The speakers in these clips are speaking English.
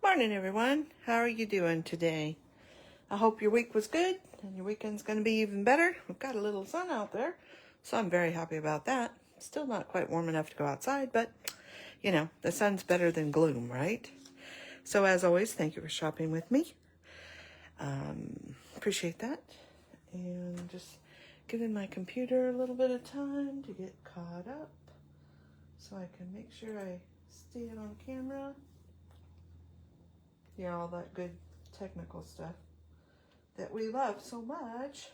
Morning, everyone. How are you doing today? I hope your week was good and your weekend's going to be even better. We've got a little sun out there, so I'm very happy about that. Still not quite warm enough to go outside, but, you know, the sun's better than gloom, right? So as always, thank you for shopping with me. Appreciate that. And just giving my computer a little bit of time to get caught up so I can make sure I see it on camera. Yeah, all that good technical stuff that we love so much.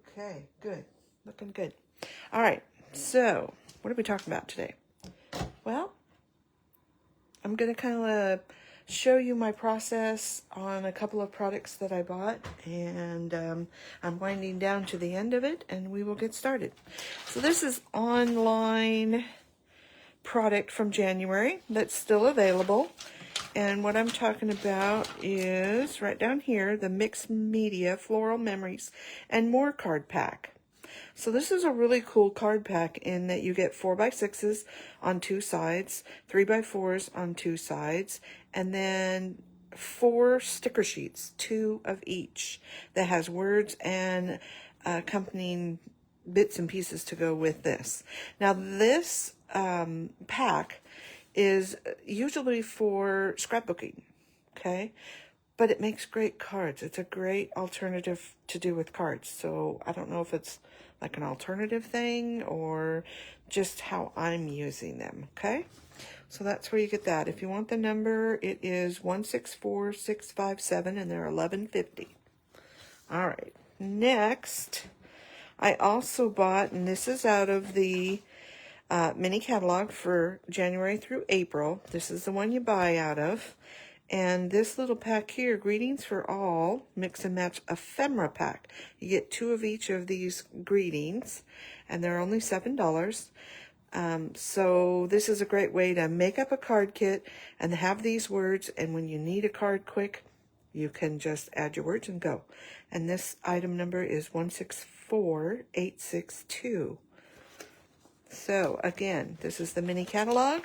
Okay, good. Looking good. All right, so what are we talking about today? Well, I'm going to kind of show you my process on a couple of products that I bought, and I'm winding down to the end of it, and we will get started. So this is online product from January that's still available. And what I'm talking about is right down here, the Mixed Media Floral Memories and More card pack. So this is a really cool card pack in that you get 4x6s on two sides, 3x4s on two sides, and then 4 sticker sheets, 2 of each, that has words and accompanying bits and pieces to go with this. Now this pack is usually for scrapbooking, okay? But it makes great cards. It's a great alternative to do with cards. So I don't know if it's like an alternative thing or just how I'm using them, okay? So that's where you get that. If you want the number, it is 164657 and they're $11.50. All right, next, I also bought, and this is out of the mini catalog for January through April. This is the one you buy out of. And this little pack here, Greetings for All, Mix and Match Ephemera pack. You get 2 of each of these greetings, and they're only $7. So this is a great way to make up a card kit and have these words, and when you need a card quick, you can just add your words and go. And this item number is 164862. So again, this is the mini catalog.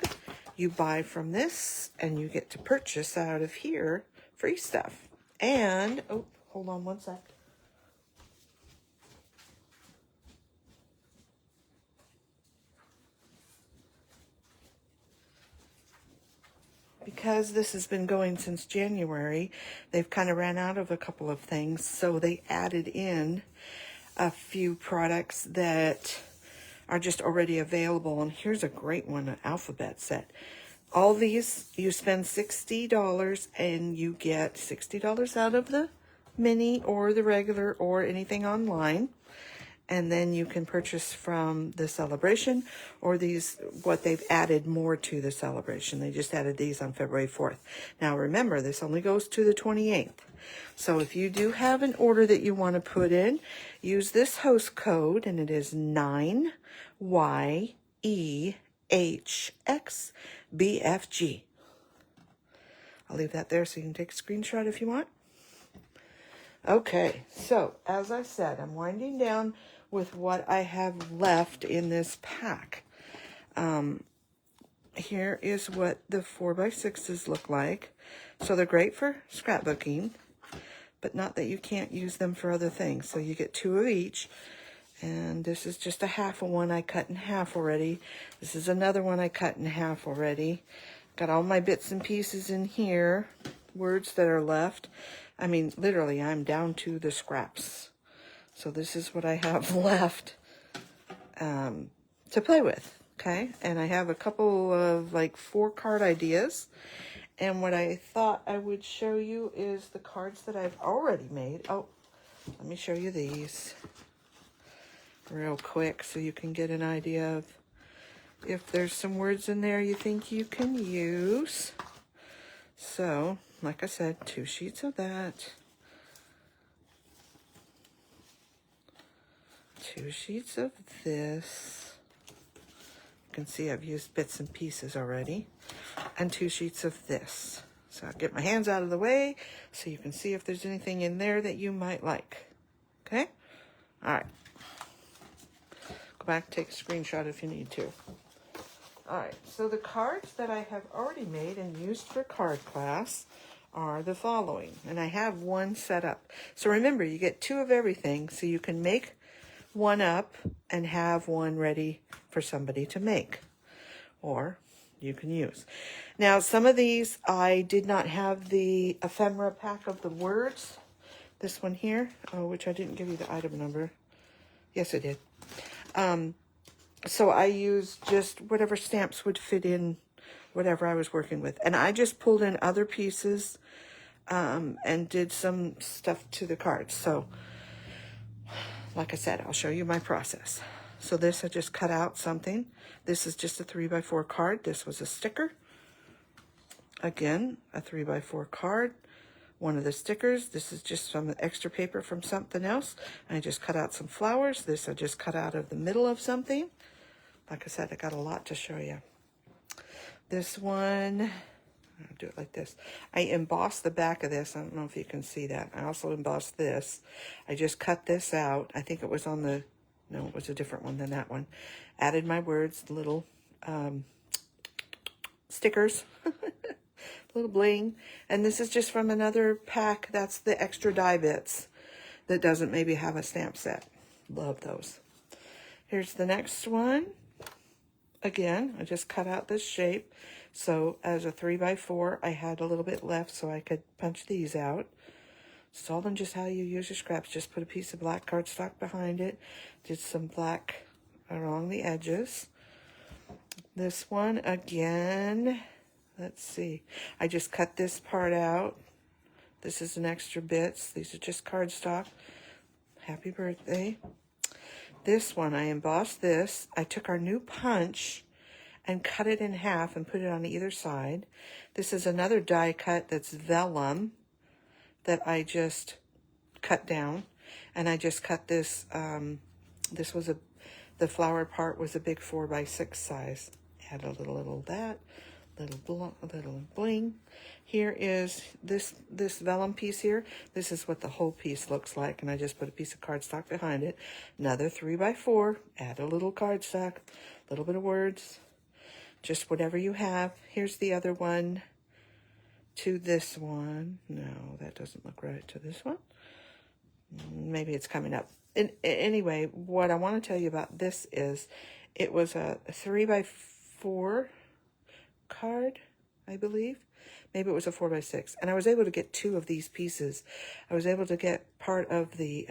You buy from this and you get to purchase out of here free stuff. And, oh, hold on one sec. Because this has been going since January, they've kind of ran out of a couple of things. So they added in a few products that are just already available. And here's a great one, an alphabet set. All these, you spend $60 and you get $60 out of the mini or the regular or anything online. And then you can purchase from the celebration or these, what they've added more to the celebration. They just added these on February 4th. Now remember, this only goes to the 28th. So if you do have an order that you want to put in, use this host code, and it is 9YEHXBFG. I'll leave that there so you can take a screenshot if you want. Okay, so as I said, I'm winding down with what I have left in this pack. Here is what the 4x6s look like. So they're great for scrapbooking, but not that you can't use them for other things. So you get 2 of each. And this is just a half of one I cut in half already. This is another one I cut in half already. Got all my bits and pieces in here. Words that are left. I mean, literally, I'm down to the scraps. So this is what I have left to play with. Okay, and I have a couple of like 4 card ideas. And what I thought I would show you is the cards that I've already made. Oh, let me show you these real quick so you can get an idea of if there's some words in there you think you can use. So, like I said, 2 sheets of that. 2 sheets of this. You can see I've used bits and pieces already. And 2 sheets of this. So I'll get my hands out of the way so you can see if there's anything in there that you might like. Okay? All right. Go back, take a screenshot if you need to. All right, so the cards that I have already made and used for card class are the following. And I have one set up. So remember, you get 2 of everything, so you can make one up and have one ready for somebody to make. Or you can use. Now, some of these, I did not have the ephemera pack of the words. This one here, which I didn't give you the item number. Yes, I did. So I used just whatever stamps would fit in whatever I was working with. And I just pulled in other pieces and did some stuff to the cards. So, like I said, I'll show you my process. So this, I just cut out something. This is just a 3x4 card. This was a sticker. Again, a 3x4 card. One of the stickers. This is just some extra paper from something else. I just cut out some flowers. This I just cut out of the middle of something. Like I said, I got a lot to show you. This one, I'll do it like this. I embossed the back of this. I don't know if you can see that. I also embossed this. I just cut this out. I think it was on the, no, it was a different one than that one. Added my words, little stickers, little bling. And this is just from another pack. That's the extra die bits that doesn't maybe have a stamp set. Love those. Here's the next one. Again, I just cut out this shape. So as a 3x4, I had a little bit left so I could punch these out. It's all in just how you use your scraps. Just put a piece of black cardstock behind it. Did some black along the edges. This one, again, let's see. I just cut this part out. This is an extra bits. These are just cardstock. Happy birthday. This one, I embossed this. I took our new punch and cut it in half and put it on either side. This is another die cut that's vellum that I just cut down. And I just cut this, this was the flower part was a big 4x6 size. Add a little of that, little bling. Here is this vellum piece here. This is what the whole piece looks like, and I just put a piece of cardstock behind it. Another 3x4, add a little cardstock, a little bit of words, just whatever you have. Here's the other one to this one. No, that doesn't look right to this one. Maybe it's coming up. Anyway, what I want to tell you about this is it was a 3x4 card, I believe. Maybe it was a 4x6. And I was able to get 2 of these pieces. I was able to get part of the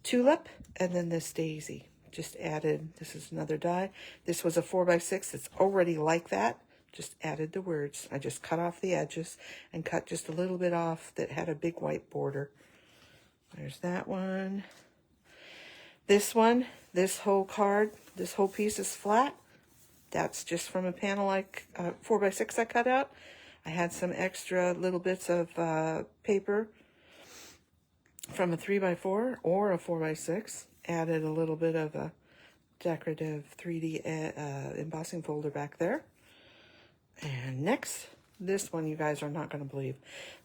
tulip and then this daisy. Just added, this is another die. This was a 4x6. It's already like that. Just added the words. I just cut off the edges and cut just a little bit off that had a big white border. There's that one. This one, this whole card, this whole piece is flat. That's just from a panel like 4x6 I cut out. I had some extra little bits of paper from a 3x4 or a 4x6. Added a little bit of a decorative 3D embossing folder back there. And next, this one you guys are not going to believe.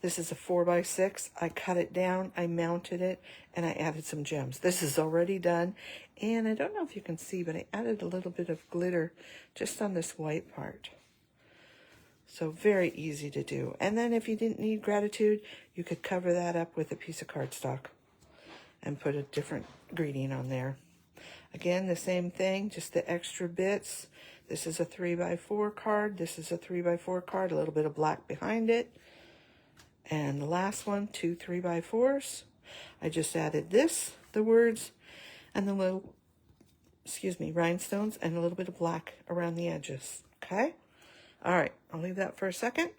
This is a 4x6. I cut it down, I mounted it, and I added some gems. This is already done. And I don't know if you can see, but I added a little bit of glitter just on this white part. So very easy to do. And then if you didn't need gratitude, you could cover that up with a piece of cardstock and put a different greeting on there. Again, the same thing, just the extra bits. This is a 3x4 card. This is a 3x4 card, a little bit of black behind it. And the last one, 2 3x4s. I just added this, the words, and the little, rhinestones, and a little bit of black around the edges, okay? All right, I'll leave that for a second.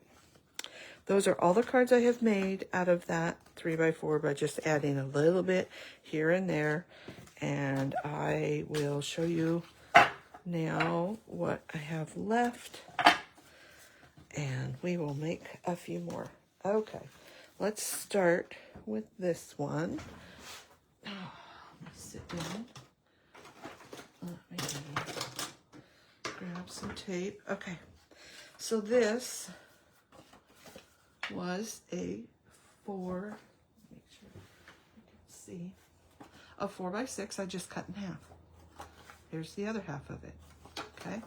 Those are all the cards I have made out of that 3x4 by just adding a little bit here and there. And I will show you now what I have left. And we will make a few more. Okay, let's start with this one. Let me sit down. Let me grab some tape. Okay, so this was a 4, make sure you can see, a 4x6 I just cut in half. Here's the other half of it. okay?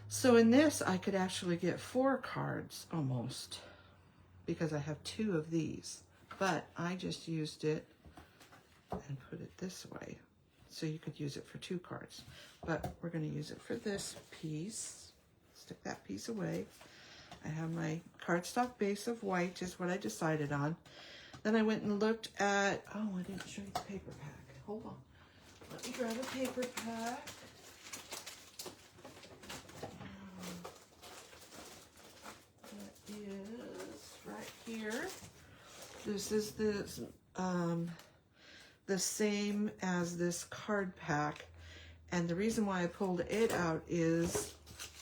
So in this, I could actually get 4 cards almost, because I have 2 of these, but I just used it and put it this way. So you could use it for 2 cards, but we're going to use it for this piece. Stick that piece away. I have my cardstock base of white is what I decided on. Then I went and looked at, oh, I didn't show you the paper pack. Hold on. Let me grab a paper pack. That is right here. This is the same as this card pack. And the reason why I pulled it out is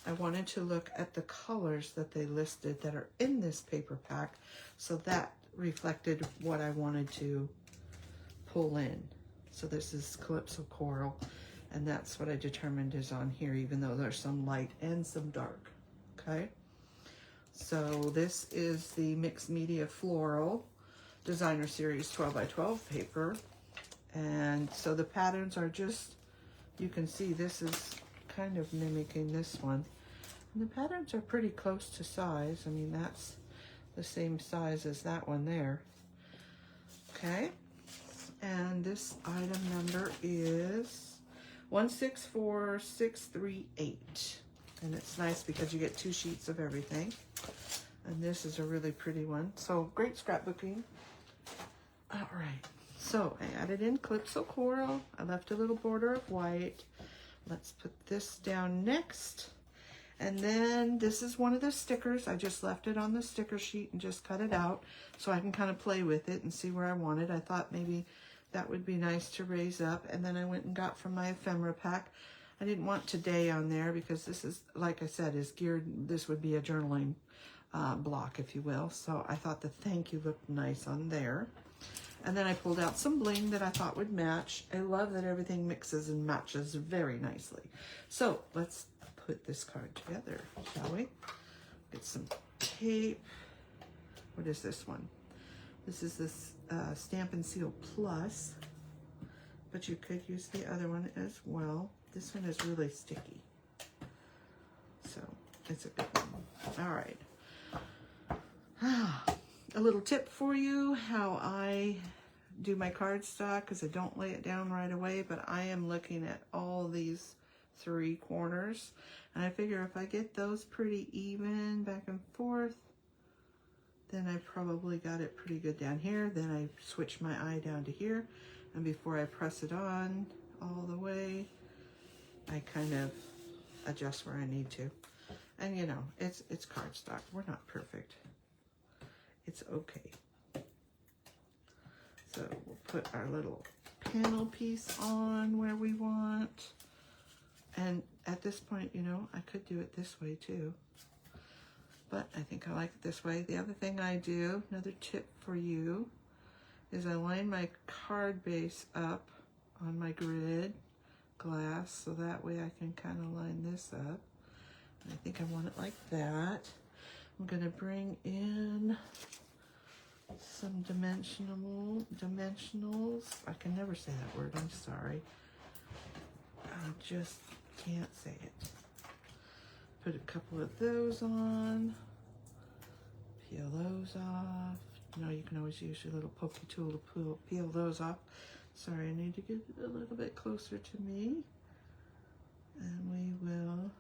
I wanted to look at the colors that they listed that are in this paper pack. So that reflected what I wanted to pull in. So this is Calypso Coral, and that's what I determined is on here, even though there's some light and some dark, okay? So this is the Mixed Media Floral Designer Series 12 by 12 paper. And so the patterns are just, you can see this is kind of mimicking this one. And the patterns are pretty close to size. I mean, that's the same size as that one there. Okay. And this item number is 164638. And it's nice because you get 2 sheets of everything. And this is a really pretty one. So great scrapbooking. All right. So I added in Calypso Coral. I left a little border of white. Let's put this down next. And then this is one of the stickers. I just left it on the sticker sheet and just cut it out so I can kind of play with it and see where I want it. I thought maybe that would be nice to raise up. And then I went and got from my ephemera pack. I didn't want today on there because this is, like I said, is geared, this would be a journaling block, if you will. So I thought the thank you looked nice on there. And then I pulled out some bling that I thought would match. I love that everything mixes and matches very nicely. So let's put this card together, shall we? Get some tape. What is this one? This is this Stampin' Seal Plus, but you could use the other one as well. This one is really sticky, so it's a good one. All right. A little tip for you, how I do my cardstock, because I don't lay it down right away, but I am looking at all these 3 corners, and I figure if I get those pretty even back and forth, then I probably got it pretty good down here. Then I switch my eye down to here, and before I press it on all the way, I kind of adjust where I need to. And you know, it's cardstock. We're not perfect. It's okay. So we'll put our little panel piece on where we want. And at this point, you know, I could do it this way too. But I think I like it this way. The other thing I do, another tip for you, is I line my card base up on my grid glass, so that way I can kind of line this up. And I think I want it like that. I'm going to bring in some dimensionals. I can never say that word, I'm sorry. I just can't say it. Put a couple of those on. Peel those off. You know, you can always use your little pokey tool to peel those off. Sorry, I need to get it a little bit closer to me. And we will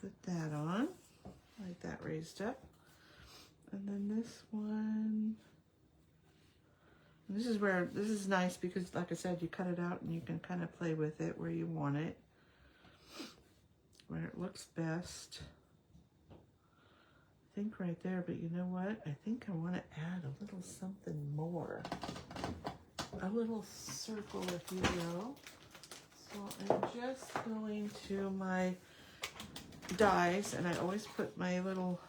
put that on, like that raised up. And then this one, and this is nice because, like I said, you cut it out and you can kind of play with it where you want it, where it looks best. I think right there, but you know what? I think I want to add a little something more. A little circle, if you will. So I'm just going to my dies, and I always put my little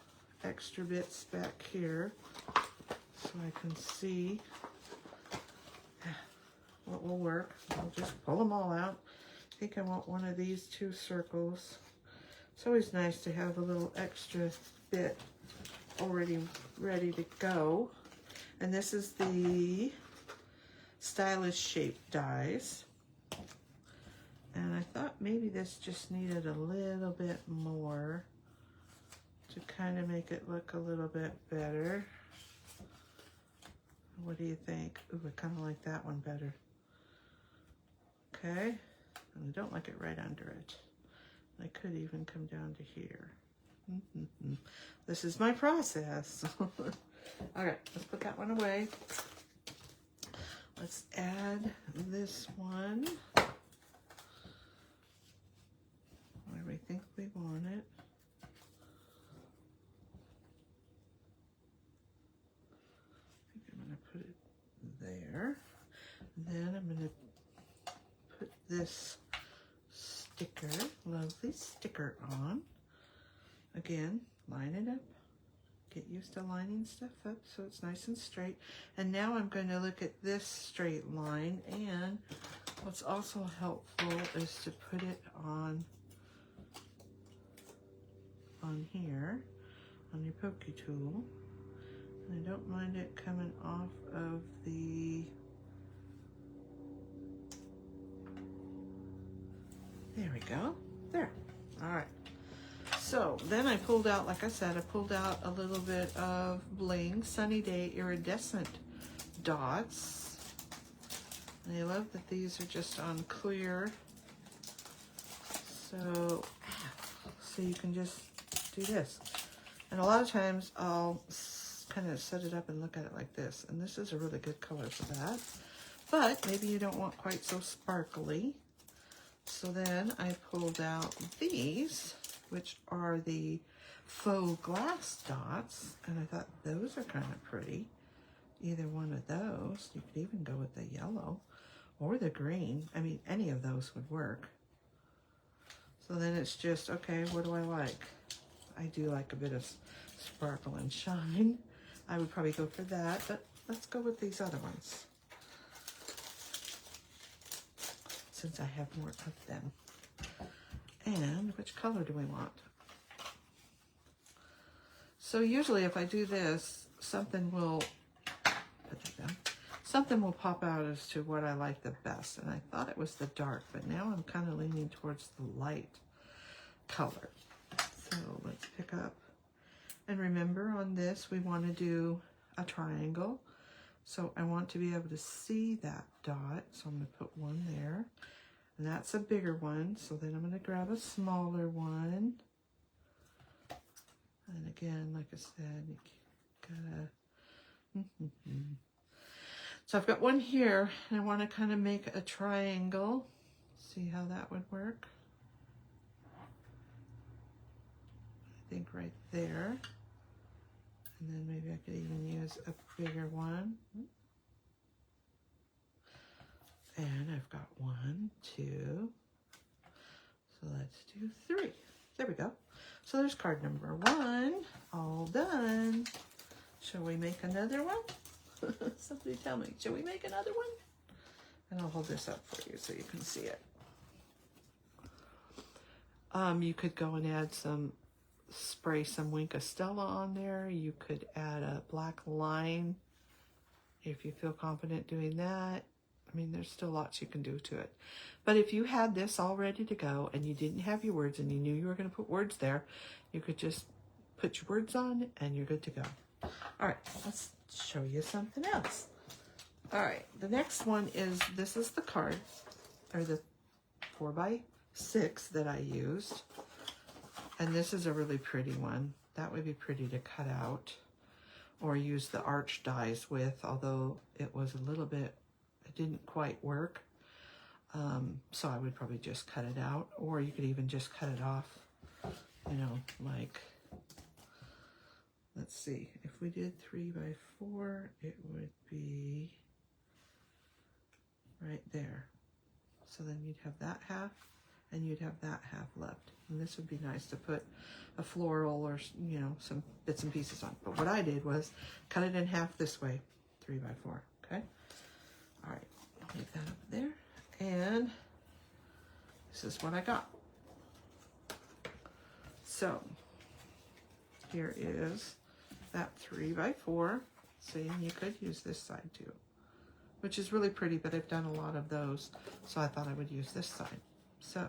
extra bits back here so I can see what will work. I'll just pull them all out. I think I want one of these 2 circles. It's always nice to have a little extra bit already ready to go. And this is the Stylish Shape dies. And I thought maybe this just needed a little bit more to kind of make it look a little bit better. What do you think? Ooh, I kind of like that one better. Okay, and I don't like it right under it. I could even come down to here. This is my process. All right, let's put that one away. Let's add this one where we think we want it. I think I'm going to put it there. Then I'm going to put this sticker, lovely sticker on. Again, line it up. Get used to lining stuff up so it's nice and straight. And now I'm going to look at this straight line, and what's also helpful is to put it on here, on your pokey tool. And I don't mind it coming off of the, there we go, there, all right. So then I pulled out, like I said, I pulled out a little bit of Bling Sunny Day Iridescent dots. And I love that these are just on clear. So you can just do this. And a lot of times I'll kind of set it up and look at it like this. And this is a really good color for that. But maybe you don't want quite so sparkly. So then I pulled out these, which are the faux glass dots, and I thought those are kind of pretty. Either one of those. You could even go with the yellow or the green. I mean, any of those would work. So then it's just, okay, what do I like? I do like a bit of sparkle and shine. I would probably go for that, but let's go with these other ones, since I have more of them. And which color do we want? So usually if I do this, something will pop out as to what I like the best. And I thought it was the dark, but now I'm kind of leaning towards the light color. So let's pick up. And remember, on this, we want to do a triangle. So I want to be able to see that dot. So I'm going to put one there. And that's a bigger one. So then I'm going to grab a smaller one. And again, like I said, you gotta... So I've got one here, and I want to kind of make a triangle. See how that would work? I think right there. And then maybe I could even use a bigger one. And I've got 1, 2. So let's do 3. There we go. So there's card number 1, all done. Shall we make another one? Somebody tell me, shall we make another one? And I'll hold this up for you so you can see it. You could go and add spray some Wink of Stella on there. You could add a black line if you feel confident doing that. I mean, there's still lots you can do to it. But if you had this all ready to go and you didn't have your words and you knew you were going to put words there, you could just put your words on and you're good to go. All right, let's show you something else. All right, the next one is, this is the card, or the 4x6 that I used. And this is a really pretty one. That would be pretty to cut out or use the arch dies with, although it was a little bit, it didn't quite work. So I would probably just cut it out, or you could even just cut it off, you know, like, let's see, if we did 3x4, it would be right there. So then you'd have that half and you'd have that half left. And this would be nice to put a floral or, you know, some bits and pieces on. But what I did was cut it in half this way, 3x4, okay? All right, I'll leave that up there. And this is what I got. So here is that 3x4. See, and you could use this side too, which is really pretty, but I've done a lot of those, so I thought I would use this side. So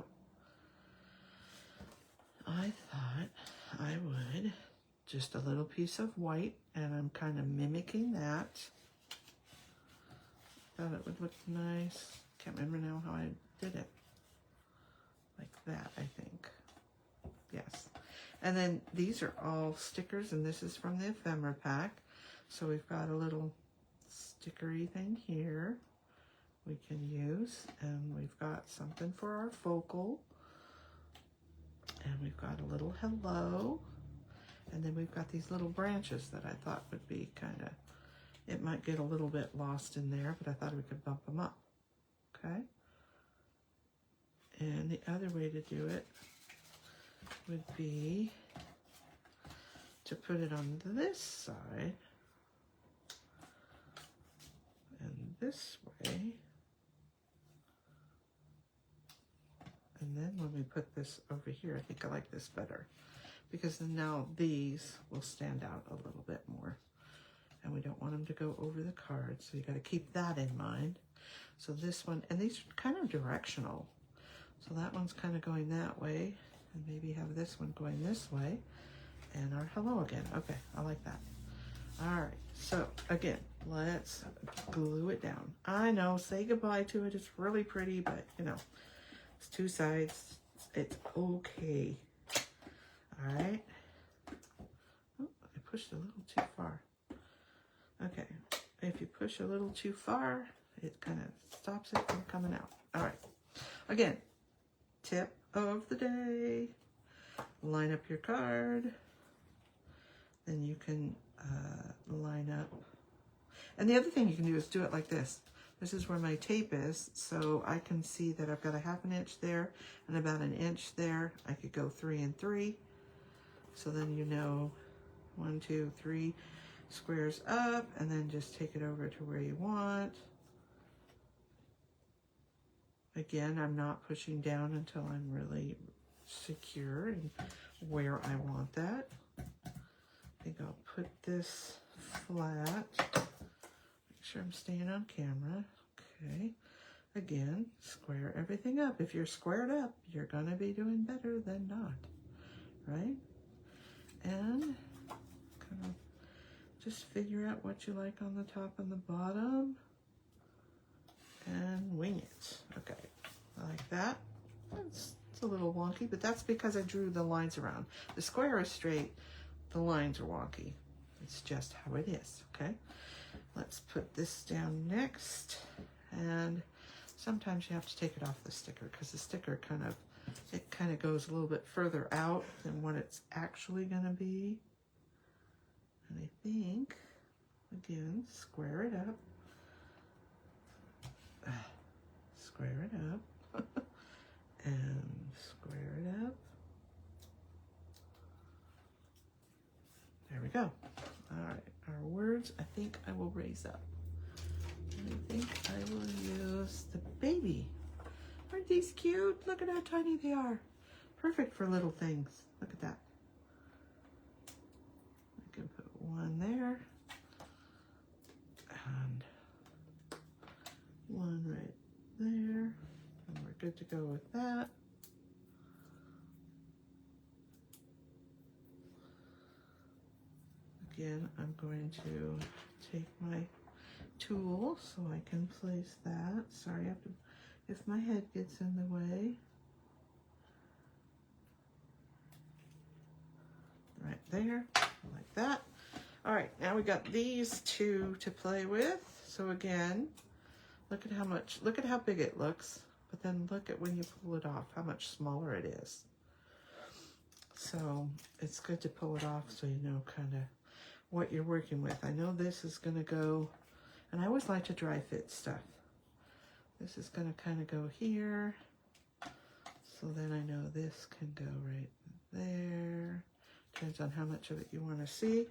I thought I would just a little piece of white, and I'm kind of mimicking that. Thought it would look nice. Can't remember now how I did it. Like that, I think. Yes. And then these are all stickers, and this is from the Ephemera pack. So we've got a little stickery thing here we can use, and we've got something for our focal, and we've got a little hello, and then we've got these little branches that I thought would be kind of, it might get a little bit lost in there, but I thought we could bump them up. Okay. And the other way to do it would be to put it on this side and this way. And then when we put this over here, I think I like this better, because then now these will stand out a little bit more. And we don't want them to go over the card, so you got to keep that in mind. So this one, and these are kind of directional. So that one's kind of going that way, and maybe have this one going this way, and our hello again. Okay, I like that. All right, so again, let's glue it down. I know, say goodbye to it. It's really pretty, but you know, it's two sides. It's okay. All right. Oh, I pushed a little too far. Okay, if you push a little too far, it kind of stops it from coming out. All right, again, tip of the day, line up your card, then you can line up. And the other thing you can do is do it like this. This is where my tape is, so I can see that I've got a ½ inch there and about an inch there. I could go 3 and 3. So then you know 1, 2, 3 squares up, and then just take it over to where you want. Again, I'm not pushing down until I'm really secure and where I want that. I think I'll put this flat. Make sure I'm staying on camera. Okay. Again, square everything up. If you're squared up, you're going to be doing better than not. Right? And kind of just figure out what you like on the top and the bottom and wing it. Okay, I like that. It's a little wonky, but that's because I drew the lines around. The square is straight, the lines are wonky. It's just how it is, okay? Let's put this down next, and sometimes you have to take it off the sticker because the sticker kind of goes a little bit further out than what it's actually going to be. And I think, again, square it up. Square it up. And square it up. There we go. All right, our words, I think I will raise up. And I think I will use the baby. Aren't these cute? Look at how tiny they are. Perfect for little things. Look at that. I can put one there. And one right there. And we're good to go with that. Again, I'm going to take my tool so I can place that. Sorry, I have to, if my head gets in the way. Right there, like that. All right, now we got these two to play with. So again, look at how big it looks, but then look at when you pull it off, how much smaller it is. So it's good to pull it off so you know kind of what you're working with. I know this is going to go, and I always like to dry fit stuff. This is going to kind of go here. So then I know this can go right there. Depends on how much of it you want to see.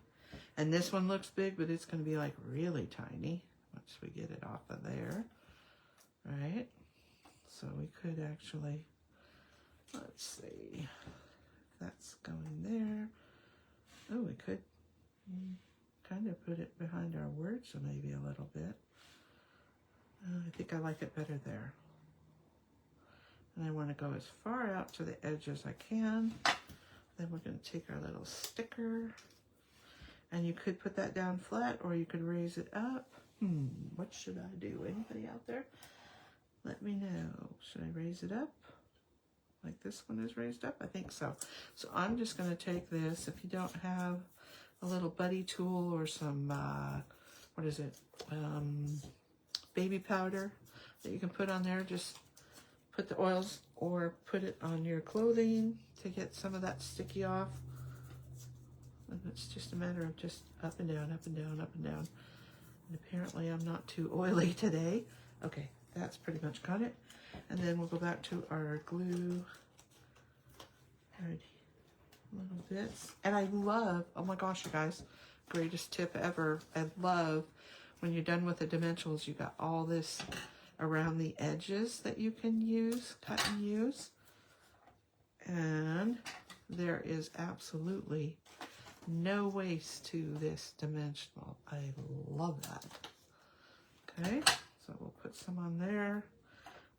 And this one looks big, but it's going to be like really tiny once we get it off of there. Right? So we could actually, let's see, if that's going there. Oh, we could kind of put it behind our words, so maybe a little bit. I think I like it better there. And I want to go as far out to the edge as I can. Then we're going to take our little sticker. And you could put that down flat or you could raise it up. What should I do? Anybody out there? Let me know. Should I raise it up? Like this one is raised up? I think so. So I'm just going to take this. If you don't have a little buddy tool or some, what is it? Baby powder that you can put on there, just put the oils or put it on your clothing to get some of that sticky off. And it's just a matter of just up and down, up and down, up and down. And apparently I'm not too oily today. Okay, that's pretty much got it. And then we'll go back to our glue. Little bits. And I love, oh my gosh, you guys, greatest tip ever. I love when you're done with the dimensionals, you got all this around the edges that you can use, cut and use. And there is absolutely no waste to this dimensional. I love that. Okay, so we'll put some on there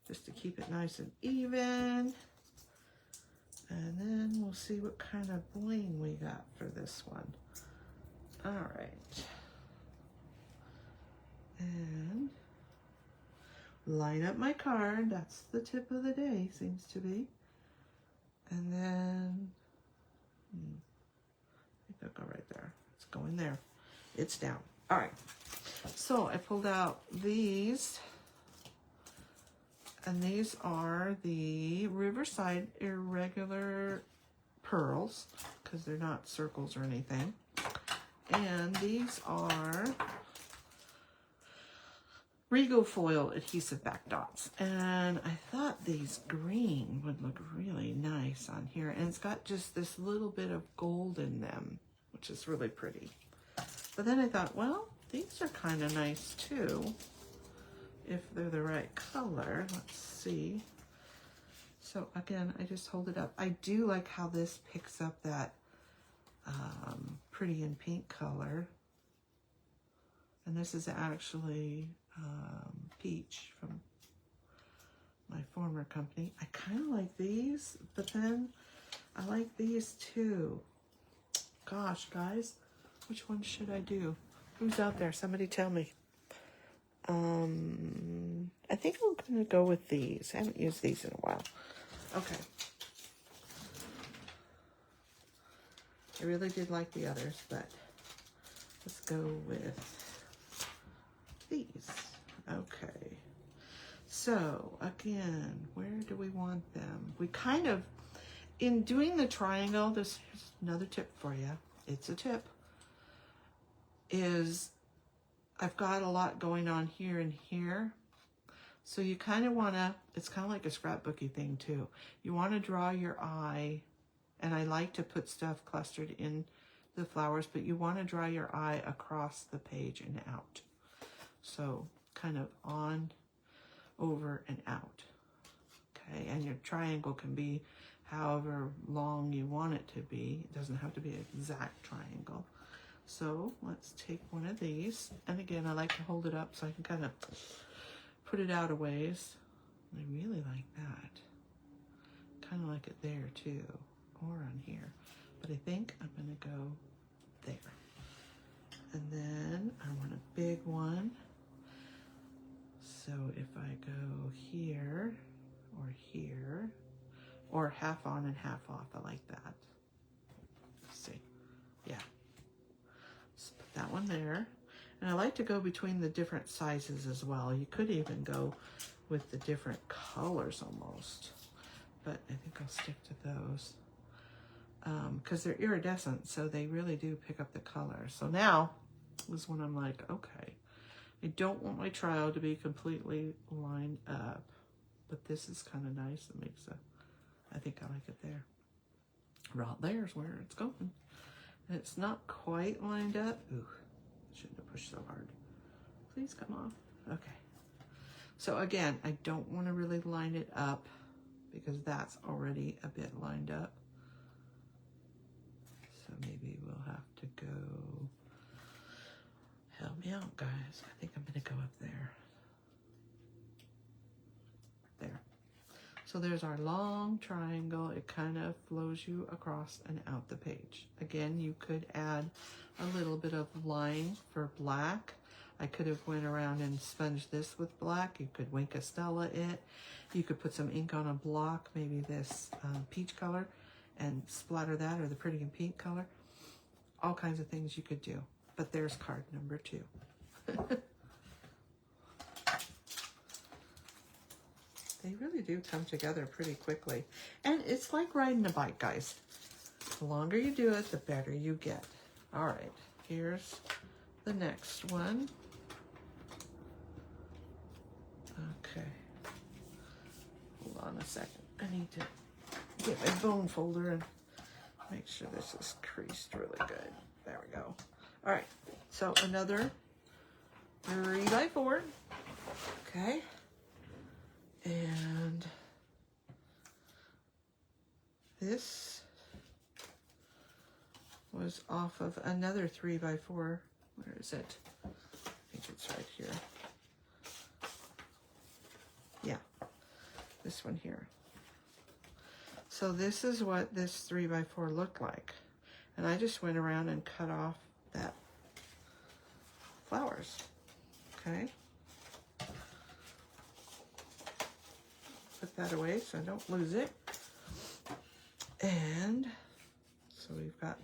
just to keep it nice and even. And then we'll see what kind of bling we got for this one. All right. And line up my card. That's the tip of the day, seems to be. And then, I think I'll go right there. It's going there. It's down. All right. So I pulled out these. And these are the Riverside Irregular Pearls, because they're not circles or anything. And these are Regal Foil Adhesive Back Dots. And I thought these green would look really nice on here. And it's got just this little bit of gold in them, which is really pretty. But then I thought, well, these are kind of nice too, if they're the right color. Let's see. So again, I just hold it up. I do like how this picks up that pretty and pink color. And this is actually peach from my former company. I kind of like these, but then I like these too. Gosh, guys, which one should I do? Who's out there? Somebody tell me. I think I'm going to go with these. I haven't used these in a while. Okay. I really did like the others, but let's go with these. Okay. So, again, where do we want them? We kind of, in doing the triangle, this is another tip for you. It's a tip. Is I've got a lot going on here and here. So you kind of want to, it's kind of like a scrapbooky thing too. You want to draw your eye, and I like to put stuff clustered in the flowers, but you want to draw your eye across the page and out. So kind of on, over, and out. Okay, and your triangle can be however long you want it to be. It doesn't have to be an exact triangle. So let's take one of these. And again, I like to hold it up so I can kind of put it out a ways. I really like that. Kind of like it there too, or on here. But I think I'm going to go there. And then I want a big one. So if I go here, or half on and half off, I like that. Let's see. Yeah. So put that one there. And I like to go between the different sizes as well. You could even go with the different colors almost. But I think I'll stick to those. Because they're iridescent, so they really do pick up the color. So now is when I'm like, okay, I don't want my trowel to be completely lined up, but this is kind of nice. It makes a, I think I like it there. Right there's where it's going. And it's not quite lined up. Ooh, shouldn't have pushed so hard. Please come off. Okay. So again, I don't want to really line it up because that's already a bit lined up. So maybe we'll have to go, help me out, guys. I think I'm going to go up there. There. So there's our long triangle. It kind of flows you across and out the page. Again, you could add a little bit of line for black. I could have went around and sponged this with black. You could Wink Estella it. You could put some ink on a block, maybe this peach color, and splatter that, or the pretty in pink color. All kinds of things you could do. But there's card number 2. They really do come together pretty quickly. And it's like riding a bike, guys. The longer you do it, the better you get. All right, here's the next one. Okay. Hold on a second. I need to get my bone folder and make sure this is creased really good. There we go. All right, so another 3x4. Okay. And this was off of another 3x4. Where is it? I think it's right here. Yeah, this one here. So this is what this 3x4 looked like. And I just went around and cut off that flowers. Okay. Put that away so I don't lose it. And so we've got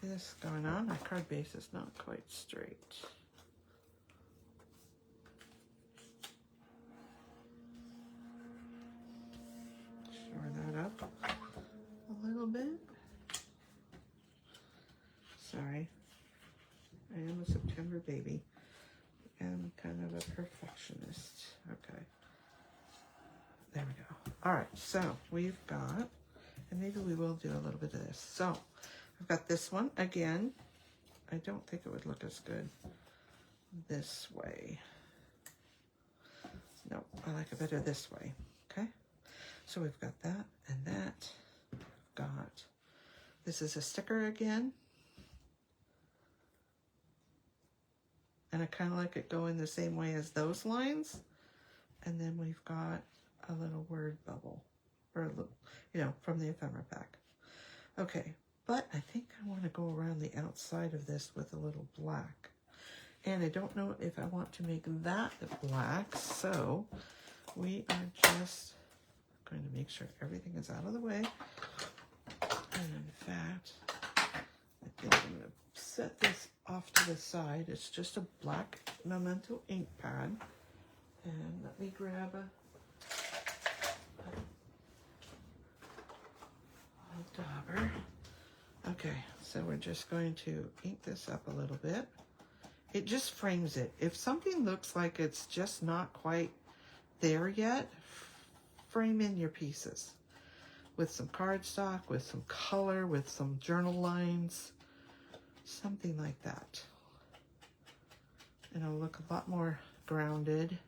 this going on. My card base is not quite straight. Shore that up a little bit. Sorry. I am a September baby. I'm kind of a perfectionist. Okay. There we go. All right, so we've got, and maybe we will do a little bit of this. So I've got this one again. I don't think it would look as good this way. No, I like it better this way. Okay. So we've got that and that. We've got, this is a sticker again. And I kind of like it going the same way as those lines. And then we've got a little word bubble, or a little, you know, from the ephemera pack. Okay, but I think I want to go around the outside of this with a little black. And I don't know if I want to make that black, so we are just going to make sure everything is out of the way. And in fact, I think I'm going to set this off to the side. It's just a black Memento ink pad. And let me grab a dauber. Okay, so we're just going to ink this up a little bit. It just frames it. If something looks like it's just not quite there yet, frame in your pieces with some cardstock, with some color, with some journal lines, something like that. And it'll look a lot more grounded.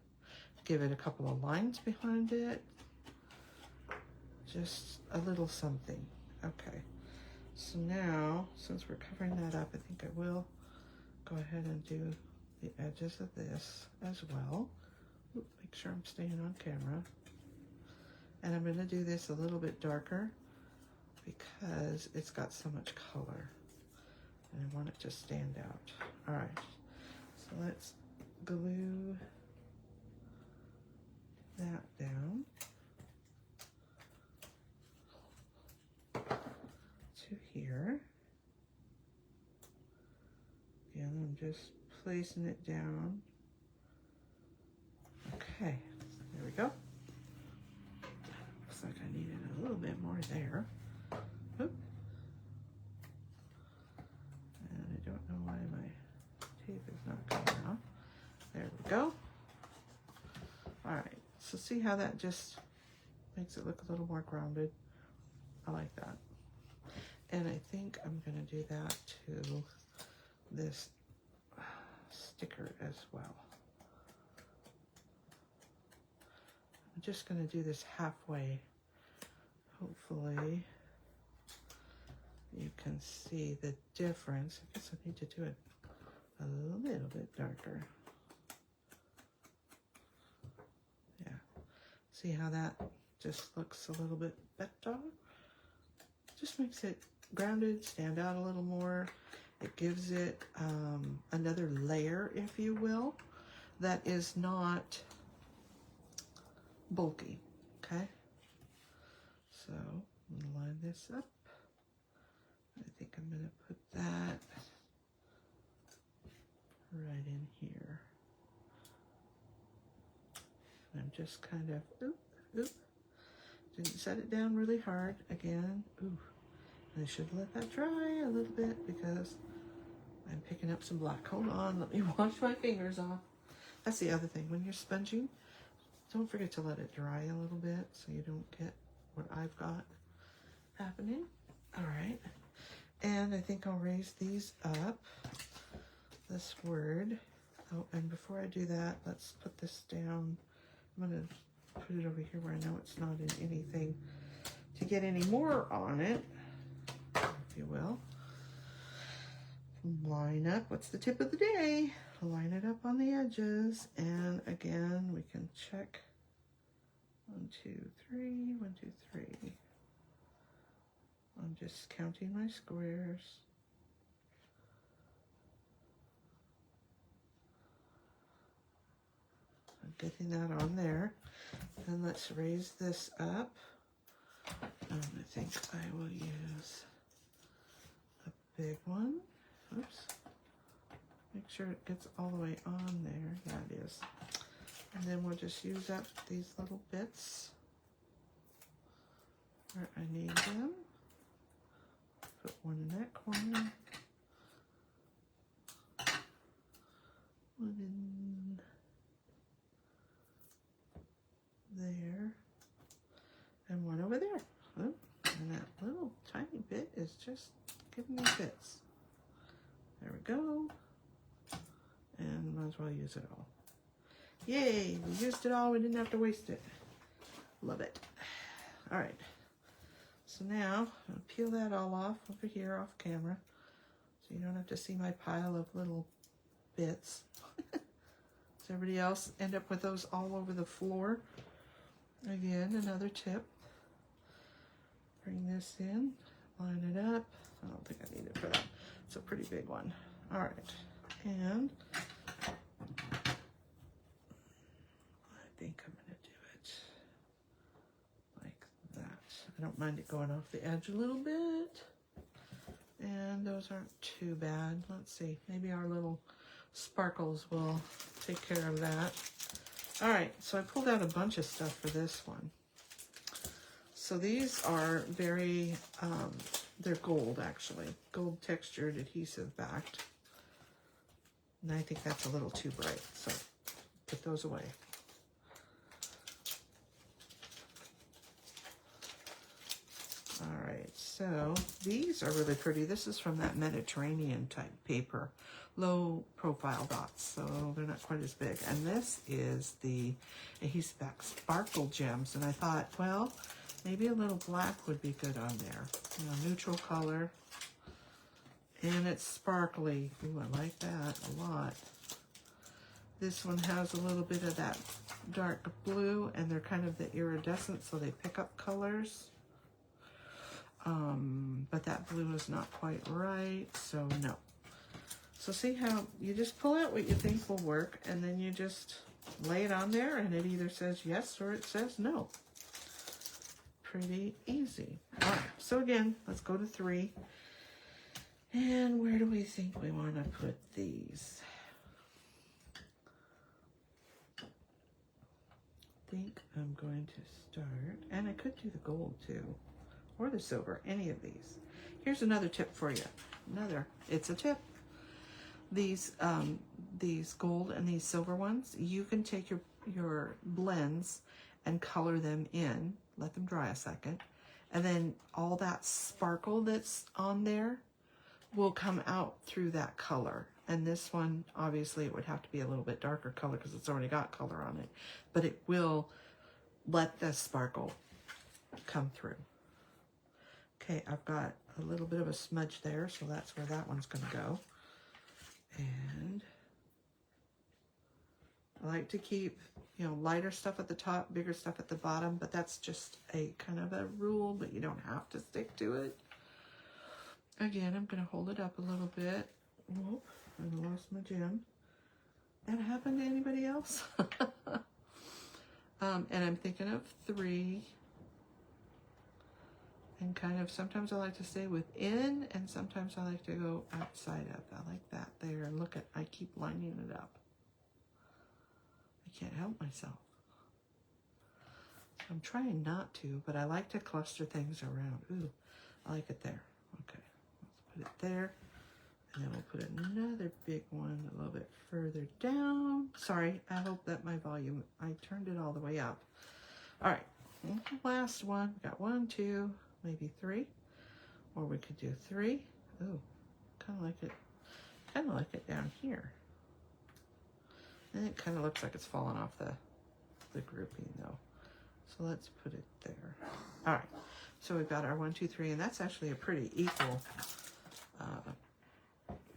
Give it a couple of lines behind it. Just a little something. Okay, so now, since we're covering that up, I think I will go ahead and do the edges of this as well. Oop, make sure I'm staying on camera. And I'm going to do this a little bit darker because it's got so much color. And I want it to stand out. All right, so let's glue that down to here. Again, I'm just placing it down. Okay, there we go. Looks like I needed a little bit more there. Oop. And I don't know why my tape is not coming off. There we go. All right, so see how that just makes it look a little more grounded? I like that. And I think I'm gonna do that to this sticker as well. I'm just gonna do this halfway. Hopefully you can see the difference. I guess I need to do it a little bit darker. Yeah, See how that just looks a little bit better? Just makes it grounded, stand out a little more. It gives it another layer, if you will, that is not bulky, okay? So I'm gonna line this up. I think I'm gonna put that right in here. And I'm just kind of, didn't set it down really hard again. I should let that dry a little bit because I'm picking up some black. Hold on, let me wash my fingers off. That's the other thing, when you're sponging, don't forget to let it dry a little bit so you don't get what I've got happening. All right, and I think I'll raise these up, this word. Oh, and before I do that, let's put this down. I'm gonna put it over here where I know it's not in anything to get any more on it, if you will. Line up, what's the tip of the day? Line it up on the edges, and again, we can check 1, 2, 3, 1, 2, 3. I'm just counting my squares. I'm getting that on there. And let's raise this up. I think I will use a big one. Oops. Make sure it gets all the way on there. Yeah, it is. And then we'll just use up these little bits where I need them. Put one in that corner. One in there. And one over there. Oh, and that little tiny bit is just giving me bits. There we go. And might as well use it all. Yay, we used it all, we didn't have to waste it. Love it. All right, so now I'll peel that all off over here off camera so you don't have to see my pile of little bits. Does everybody else end up with those all over the floor? Again, another tip. Bring this in, line it up. I don't think I need it for that. It's a pretty big one. All right, and I think I'm gonna do it like that. I don't mind it going off the edge a little bit. And those aren't too bad. Let's see, maybe our little sparkles will take care of that. All right, so I pulled out a bunch of stuff for this one. So these are very, they're gold actually, gold textured, adhesive backed. And I think that's a little too bright, so put those away. All right, so these are really pretty. This is from that Mediterranean type paper, low profile dots, so they're not quite as big. And this is the adhesive back sparkle gems, and I thought, well, maybe a little black would be good on there. You know, neutral color. And it's sparkly. Ooh, I like that a lot. This one has a little bit of that dark blue, and they're kind of the iridescent, so they pick up colors. But that blue is not quite right, so no. So see how you just pull out what you think will work, and then you just lay it on there, and it either says yes or it says no. Pretty easy. All right, so again, let's go to 3. And where do we think we want to put these? I think I'm going to start, and I could do the gold too, or the silver, any of these. Here's another tip for you. It's a tip. These gold and these silver ones, you can take your blends and color them in, let them dry a second, and then all that sparkle that's on there will come out through that color. And this one, obviously, it would have to be a little bit darker color because it's already got color on it, but it will let the sparkle come through. Okay, I've got a little bit of a smudge there, so that's where that one's going to go. And I like to keep, you know, lighter stuff at the top, bigger stuff at the bottom, but that's just a kind of a rule, but you don't have to stick to it. Again, I'm going to hold it up a little bit. Whoop, I lost my gem. That happened to anybody else? And I'm thinking of 3. And kind of, sometimes I like to stay within, and sometimes I like to go outside of. I like that there. And look at, I keep lining it up. I can't help myself. I'm trying not to, but I like to cluster things around. Ooh, I like it there. Okay, let's put it there. And then we'll put another big one a little bit further down. Sorry, I hope that my volume, I turned it all the way up. All right, and the last one. We got 1, 2, maybe 3. Or we could do 3. Ooh, kind of like it down here. And it kind of looks like it's falling off the grouping though. So let's put it there. All right, so we've got our 1, 2, 3, and that's actually a pretty equal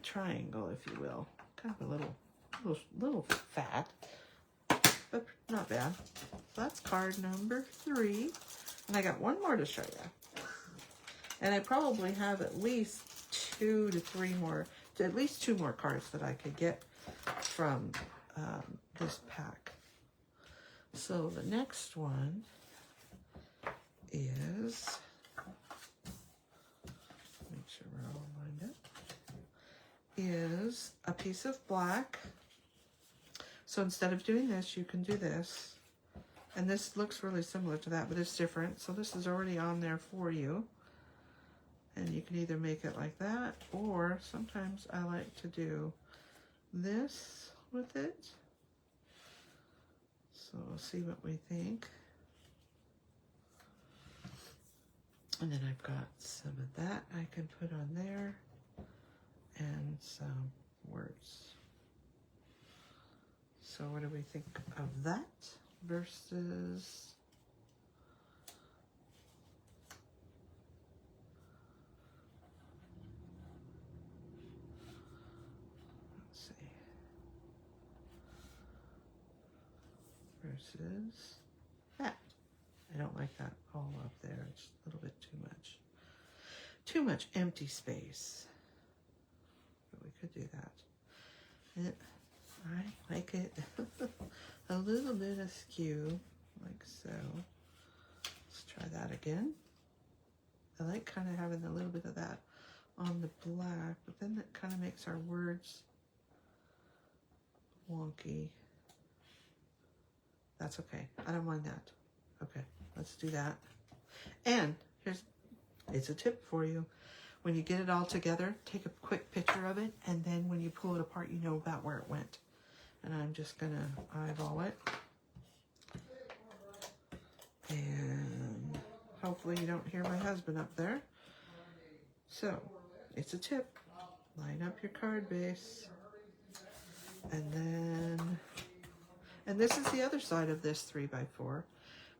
triangle, if you will. Kind of a little fat, but not bad. So that's card number 3, and I got one more to show you. And I probably have at least 2 to 3 more, at least 2 more cards that I could get from this pack. So the next one is, make sure we're all lined up, is a piece of black. So instead of doing this, you can do this. And this looks really similar to that, but it's different. So this is already on there for you. And you can either make it like that, or sometimes I like to do this with it. So we'll see what we think. And then I've got some of that I can put on there, and some words. So what do we think of that versus versus that? I don't like that all up there. It's a little bit too much. Too much empty space. But we could do that. And I like it a little bit askew, like so. Let's try that again. I like kind of having a little bit of that on the black, but then that kind of makes our words wonky. That's okay. I don't mind that. Okay, let's do that. And it's a tip for you. When you get it all together, take a quick picture of it, and then when you pull it apart, you know about where it went. And I'm just gonna eyeball it. And hopefully you don't hear my husband up there. So, it's a tip. Line up your card base. And this is the other side of this 3x4,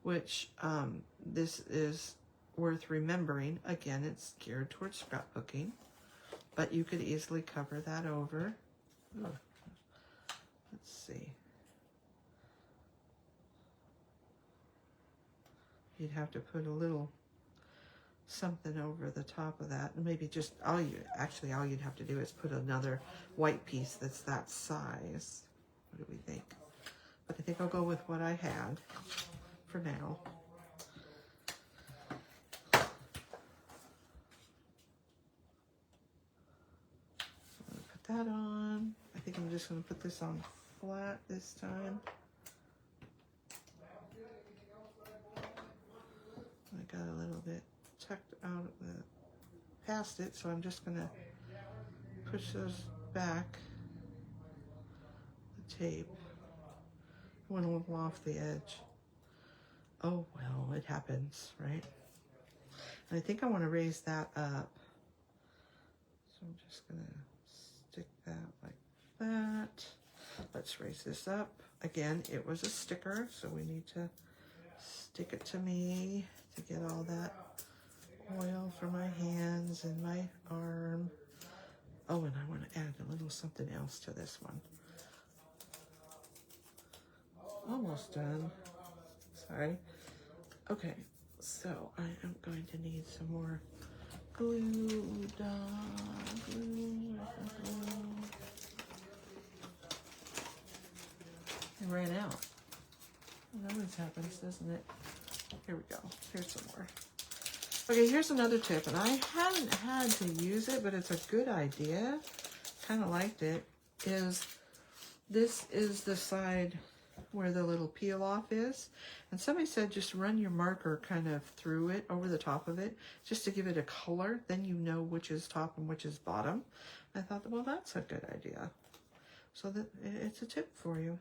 which this is worth remembering. Again, it's geared towards scrapbooking, but you could easily cover that over. Oh, let's see. You'd have to put a little something over the top of that, and maybe just all you'd have to do is put another white piece that's that size. What do we think? But I think I'll go with what I had for now. That on. I think I'm just going to put this on flat this time. I got a little bit tucked out past it, so I'm just going to push those back. The tape went a little off the edge. Oh well, it happens, right? And I think I want to raise that up. So I'm just going to stick that like that. Let's raise this up. Again, it was a sticker, so we need to stick it to me to get all that oil for my hands and my arm. Oh, and I want to add a little something else to this one. almost done. Sorry. Okay, so I am going to need some more glue. Glue. It ran out. That always happens, doesn't it? Here we go. Here's some more. Okay, here's another tip, and I haven't had to use it, but it's a good idea. Kind of liked it. This is the side where the little peel off is, and somebody said just run your marker kind of through it, over the top of it, just to give it a color. Then you know which is top and which is bottom. I thought, well, that's a good idea. So that it's a tip for you.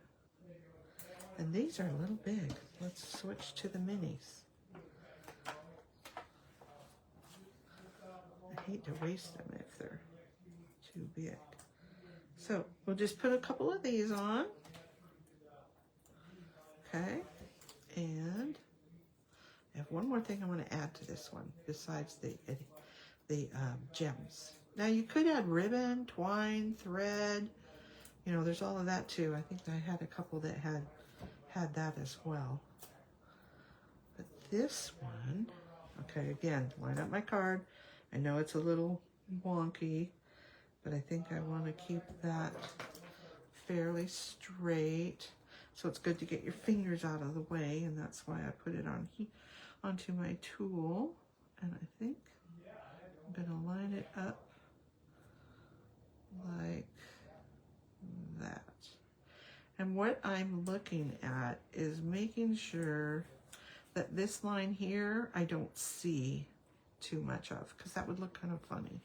And these are a little big. Let's switch to the minis. I hate to waste them if they're too big. So we'll just put a couple of these on. Okay. And I have one more thing I want to add to this one besides the gems. Now you could add ribbon, twine, thread. You know, there's all of that too. I think I had a couple that had that as well. But this one, okay, again, line up my card. I know it's a little wonky, but I think I want to keep that fairly straight. So it's good to get your fingers out of the way, and that's why I put it on onto my tool. And I think I'm going to line it up like that. And what I'm looking at is making sure that this line here, I don't see too much of, because that would look kind of funny.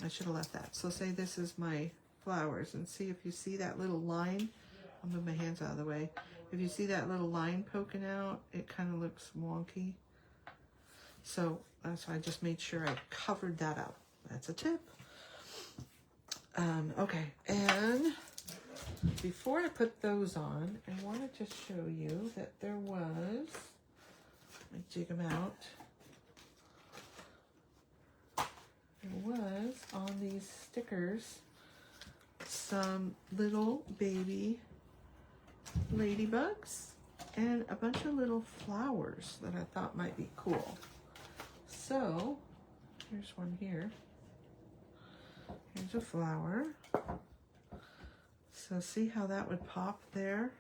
I should have left that. So say this is my flowers, and see if you see that little line. I'll move my hands out of the way. If you see that little line poking out, it kind of looks wonky. So that's why I just made sure I covered that up. That's a tip. Okay, and before I put those on, I wanted to show you that there was, let me dig them out. There was on these stickers some little baby ladybugs and a bunch of little flowers that I thought might be cool. So here's one here. Here's a flower. So see how that would pop there?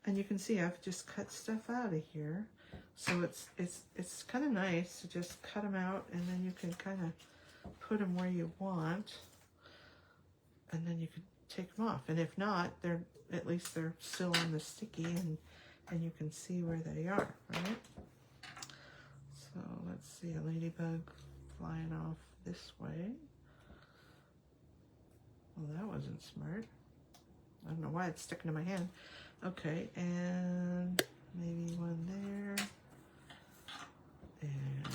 And you can see I've just cut stuff out of here. So it's kind of nice to just cut them out, and then you can kind of put them where you want, and then you can take them off. And if not, at least they're still on the sticky, and you can see where they are, right? So let's see, a ladybug flying off this way. Well, that wasn't smart. I don't know why it's sticking to my hand. Okay, and maybe one there. And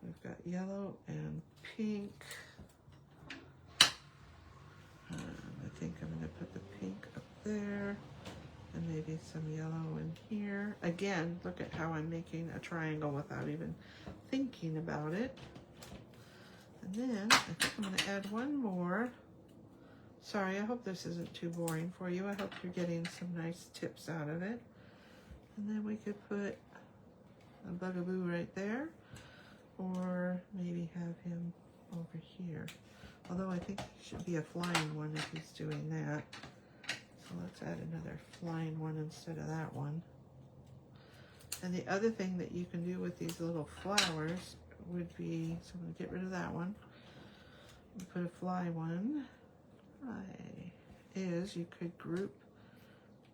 we've got yellow and pink. I think I'm going to put the pink up there, and maybe some yellow in here. Again, look at how I'm making a triangle without even thinking about it. And then I think I'm going to add one more. Sorry, I hope this isn't too boring for you. I hope you're getting some nice tips out of it. And then we could put a bugaboo right there, or maybe have him over here. Although I think he should be a flying one if he's doing that. So let's add another flying one instead of that one. And the other thing that you can do with these little flowers would be, so I'm going to get rid of that one. Put a fly one. Is you could group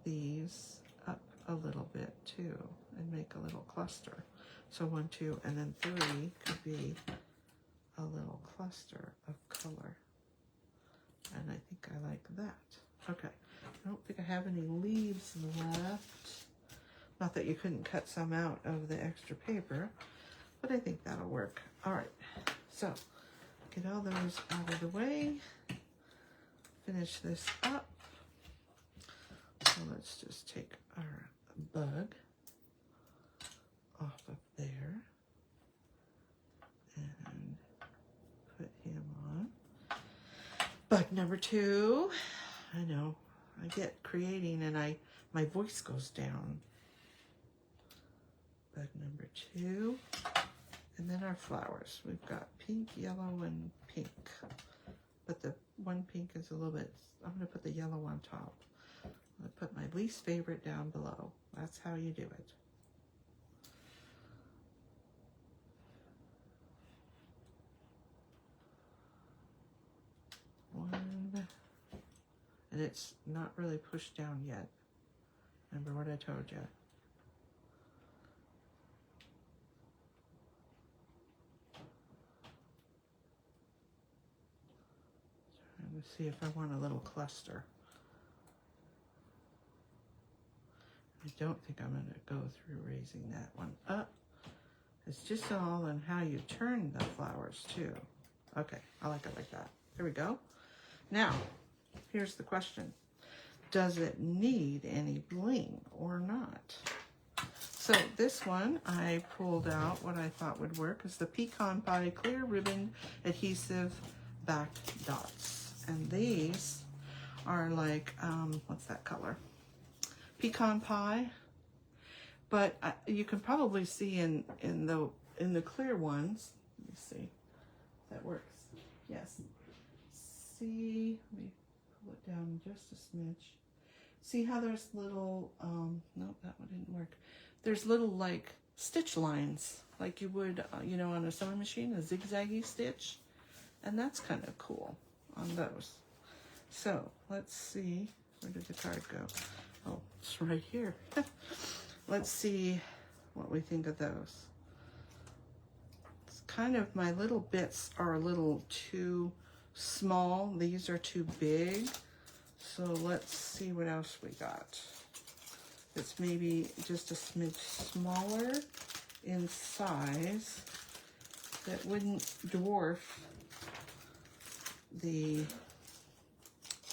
these up a little bit too and make a little cluster. So 1, 2, and then 3 could be a little cluster of color. And I think I like that. Okay, I don't think I have any leaves left. Not that you couldn't cut some out of the extra paper, but I think that'll work. All right, so get all those out of the way. Finish this up. So let's just take our bug off of there and put him on. Bug number 2. I know. I get creating and my voice goes down. Bug number 2. And then our flowers. We've got pink, yellow, and pink. But the one pink is a little bit, I'm going to put the yellow on top. I'm going to put my least favorite down below. That's how you do it. One. And it's not really pushed down yet. Remember what I told you. Trying to see if I want a little cluster. I don't think I'm going to go through raising that one up. It's just all on how you turn the flowers too. Okay, I like it like that. There we go. Now, here's the question. Does it need any bling or not? So this one, I pulled out what I thought would work is the Pecan Pie Clear Ribbon Adhesive Back Dots. And these are like, what's that color? Pecan Pie. But you can probably see in the clear ones, let me see if that works. Yes. See, let me pull it down just a smidge. See how there's little, nope, that one didn't work. There's little like stitch lines, like you would, you know, on a sewing machine, a zigzaggy stitch. And that's kind of cool on those. So let's see, where did the card go? Oh, it's right here. Let's see what we think of those. It's kind of, my little bits are a little too small. These are too big. So let's see what else we got. It's maybe just a smidge smaller in size that wouldn't dwarf the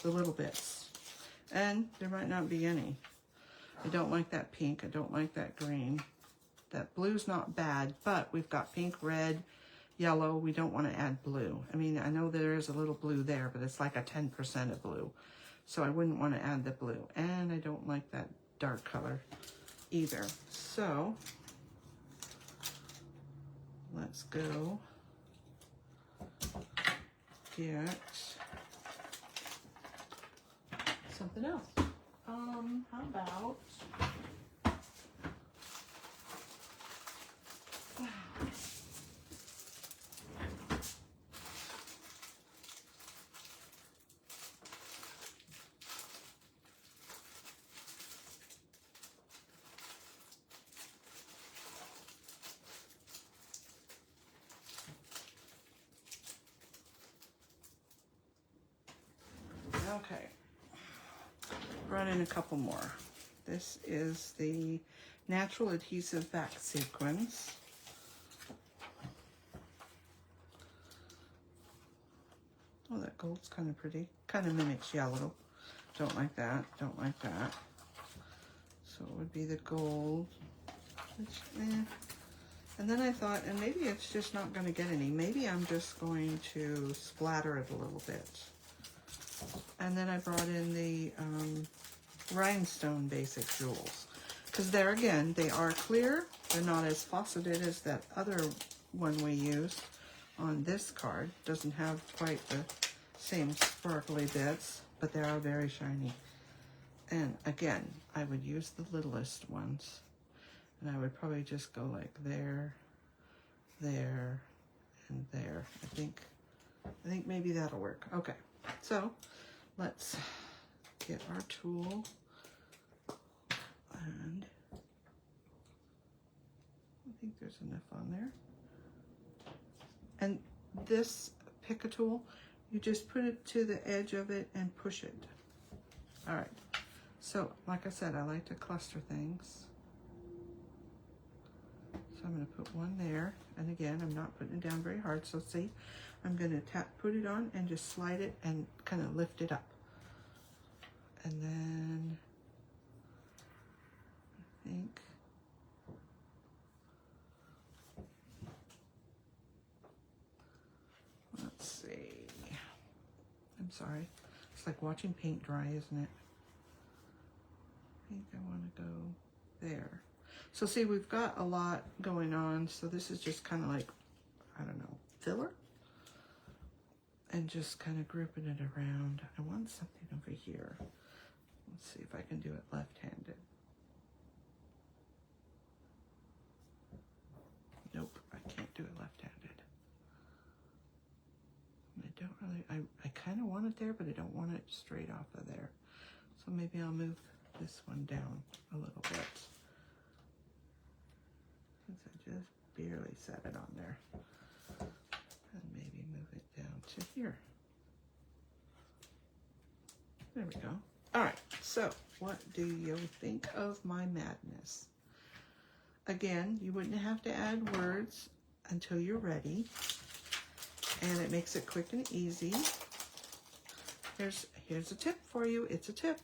little bits. And there might not be any. I don't like that pink. I don't like that green. That blue's not bad, but we've got pink, red, yellow. We don't want to add blue. I mean, I know there is a little blue there, but it's like a 10% of blue. So I wouldn't want to add the blue. And I don't like that dark color either. So let's go get something else. How about okay. Brought in a couple more. This is the Natural Adhesive Back Sequins. Oh, that gold's kind of pretty. Kind of mimics yellow. Don't like that. Don't like that. So it would be the gold. Which, And then I thought, and maybe it's just not going to get any. Maybe I'm just going to splatter it a little bit. And then I brought in the rhinestone basic jewels, because there again, they are clear. They're not as faceted as that other one we used on this card. Doesn't have quite the same sparkly bits, but they are very shiny. And again, I would use the littlest ones, and I would probably just go like there, there, and there. I think maybe that'll work. Okay, so let's get our tool, and I think there's enough on there. And this, pick a tool, you just put it to the edge of it and push it. All right, so like I said, I like to cluster things. So I'm going to put one there, and again, I'm not putting it down very hard, so see, I'm going to put it on and just slide it and kind of lift it up. And then I think let's see. I'm sorry. It's like watching paint dry, isn't it? I think I want to go there. So see, we've got a lot going on. So this is just kind of like, I don't know, filler. And just kind of grouping it around. I want something over here. Let's see if I can do it left-handed. Nope, I can't do it left-handed. I don't really, I kind of want it there, but I don't want it straight off of there. So maybe I'll move this one down a little bit. Since I just barely set it on there. And maybe move it down to here. There we go. All right, so what do you think of my madness? Again, you wouldn't have to add words until you're ready. And it makes it quick and easy. Here's a tip for you. It's a tip.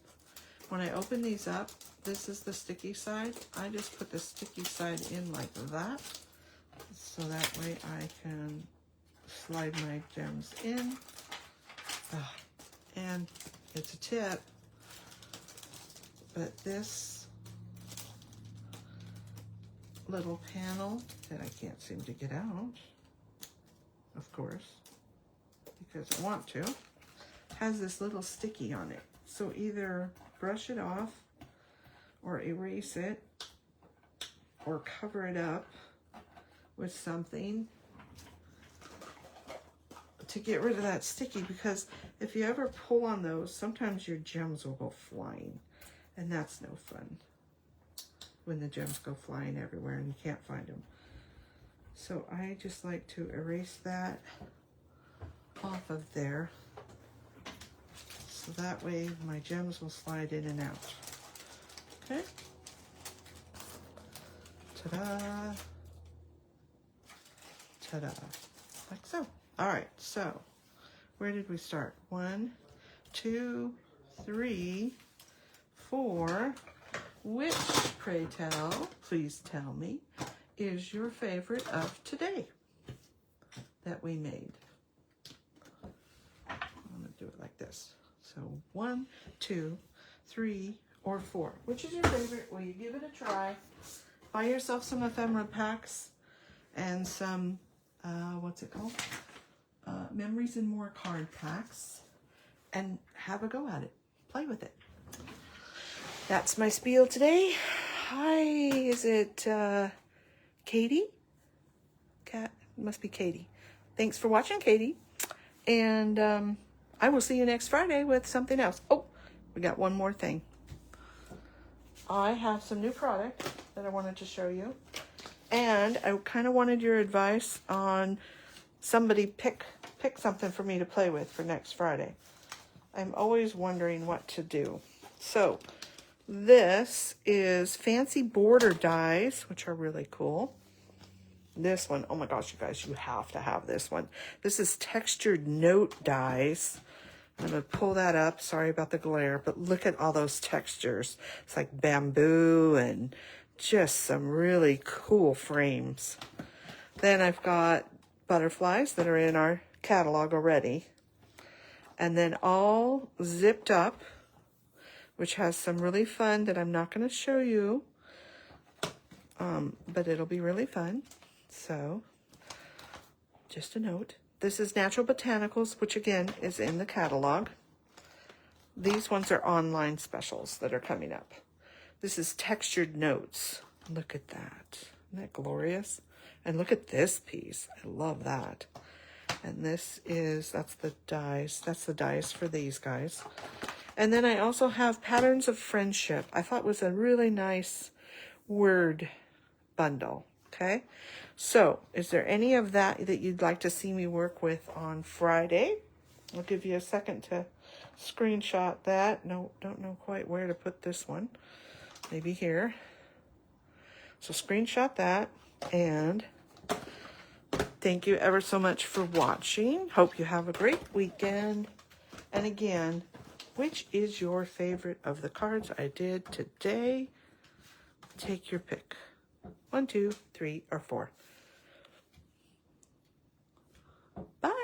When I open these up, this is the sticky side. I just put the sticky side in like that. So that way I can slide my gems in. And it's a tip. But this little panel that I can't seem to get out, of course, because I want to, has this little sticky on it. So either brush it off or erase it or cover it up with something to get rid of that sticky, because if you ever pull on those, sometimes your gems will go flying, and that's no fun when the gems go flying everywhere and you can't find them. So I just like to erase that off of there, so that way my gems will slide in and out. Okay? Ta-da! Ta-da! Like so. All right, so where did we start? 1, 2, 3, 4. Which, pray tell, please tell me, is your favorite of today that we made? I'm going to do it like this. So 1, 2, 3, or 4. Which is your favorite? Will you give it a try? Buy yourself some ephemera packs and some, what's it called? Memories and More card packs, and have a go at it. Play with it. That's my spiel today. Hi, is it Katie? Cat, must be Katie. Thanks for watching, Katie. And I will see you next Friday with something else. Oh, we got one more thing. I have some new product that I wanted to show you. And I kind of wanted your advice on somebody pick something for me to play with for next Friday. I'm always wondering what to do. So this is fancy border dies, which are really cool. This one, oh my gosh, you guys, you have to have this one. This is textured note dies. I'm going to pull that up. Sorry about the glare, but look at all those textures. It's like bamboo and just some really cool frames. Then I've got butterflies that are in our catalog already. And then all zipped up, which has some really fun that I'm not going to show you, but it'll be really fun. So, just a note. This is Natural Botanicals, which again is in the catalog. These ones are online specials that are coming up. This is Textured Notes. Look at that. Isn't that glorious? And look at this piece. I love that. And this is, that's the dies. That's the dies for these guys. And then I also have Patterns of Friendship. I thought was a really nice word bundle. Okay. So is there any of that you'd like to see me work with on Friday? I'll give you a second to screenshot that. No, don't know quite where to put this one. Maybe here. So screenshot that, and thank you ever so much for watching. Hope you have a great weekend. And again, which is your favorite of the cards I did today? Take your pick. 1, 2, 3, or 4. Bye.